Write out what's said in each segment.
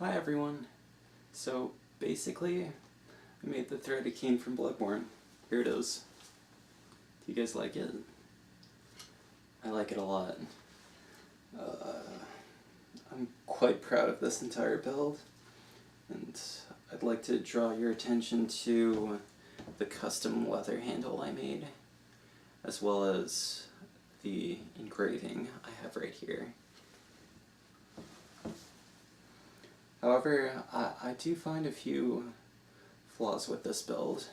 Hi everyone. So basically, I made the threaded cane from Bloodborne. Here it is. Do you guys like it? I like it a lot. I'm quite proud of this entire build, and I'd like to draw your attention to the custom leather handle I made, as well as the engraving I have right here. However, I do find a few flaws with this build.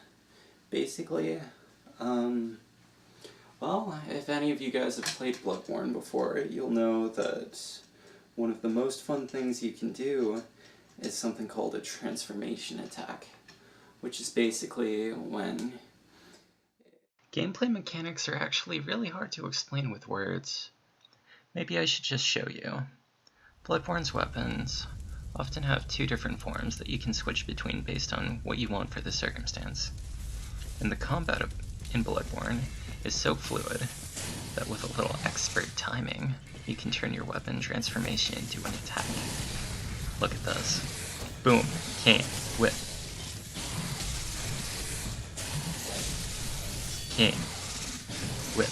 Basically, well, if any of you guys have played Bloodborne before, you'll know that one of the most fun things you can do is something called a transformation attack, which is basically when... Gameplay mechanics are actually really hard to explain with words. Maybe I should just show you. Bloodborne's weapons often have two different forms that you can switch between based on what you want for the circumstance. And the combat in Bloodborne is so fluid that with a little expert timing, you can turn your weapon transformation into an attack. Look at this. Boom, cane, whip. Cane, whip.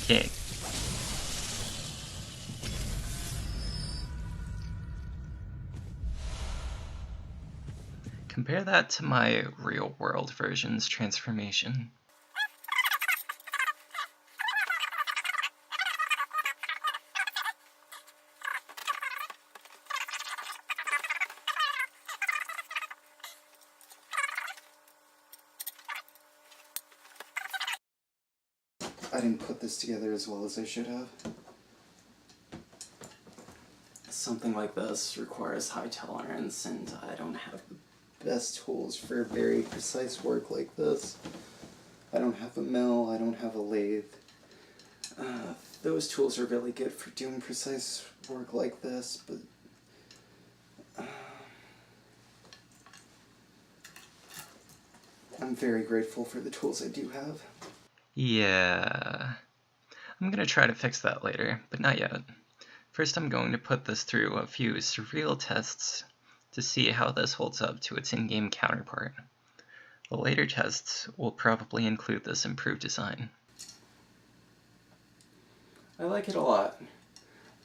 Cane. Compare that to my real-world version's transformation. I didn't put this together as well as I should have. Something like this requires high tolerance, and I don't have the best tools for very precise work like this. I don't have a mill, I don't have a lathe. Those tools are really good for doing precise work like this, but I'm very grateful for the tools I do have. Yeah, I'm gonna try to fix that later, but not yet. First I'm going to put this through a few surreal tests to see how this holds up to its in-game counterpart. The later tests will probably include this improved design. I like it a lot,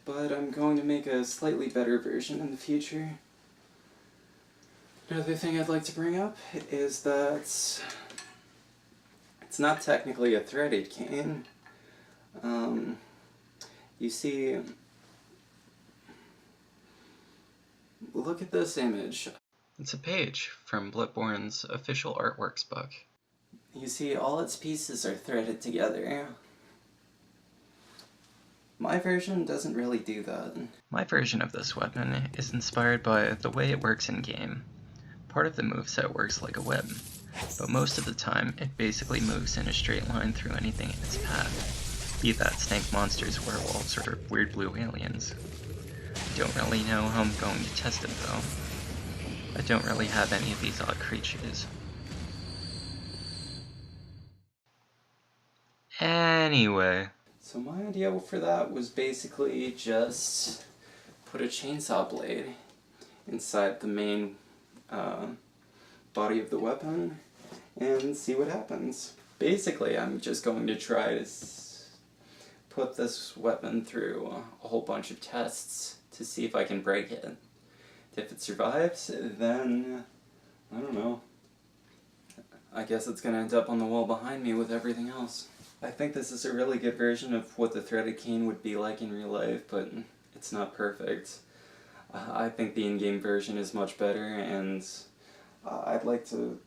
but I'm going to make a slightly better version in the future. Another thing I'd like to bring up is that it's not technically a threaded cane. You see, look at this image. It's a page from Bloodborne's official artworks book. You see, all its pieces are threaded together. My version doesn't really do that. My version of this weapon is inspired by the way it works in-game. Part of the moveset works like a web, but most of the time it basically moves in a straight line through anything in its path, be that snake monsters, werewolves, or weird blue aliens. I don't really know how I'm going to test it though. I don't really have any of these odd creatures. Anyway. So my idea for that was basically just put a chainsaw blade inside the main body of the weapon and see what happens. Basically, I'm just going to try to put this weapon through a whole bunch of tests to see if I can break it. If it survives, then, I don't know, I guess it's going to end up on the wall behind me with everything else. I think this is a really good version of what the threaded cane would be like in real life, but it's not perfect. I think the in-game version is much better, and I'd like to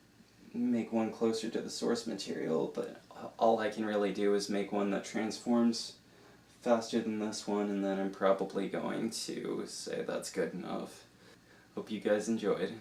make one closer to the source material, but all I can really do is make one that transforms faster than this one, and then I'm probably going to say that's good enough. Hope you guys enjoyed.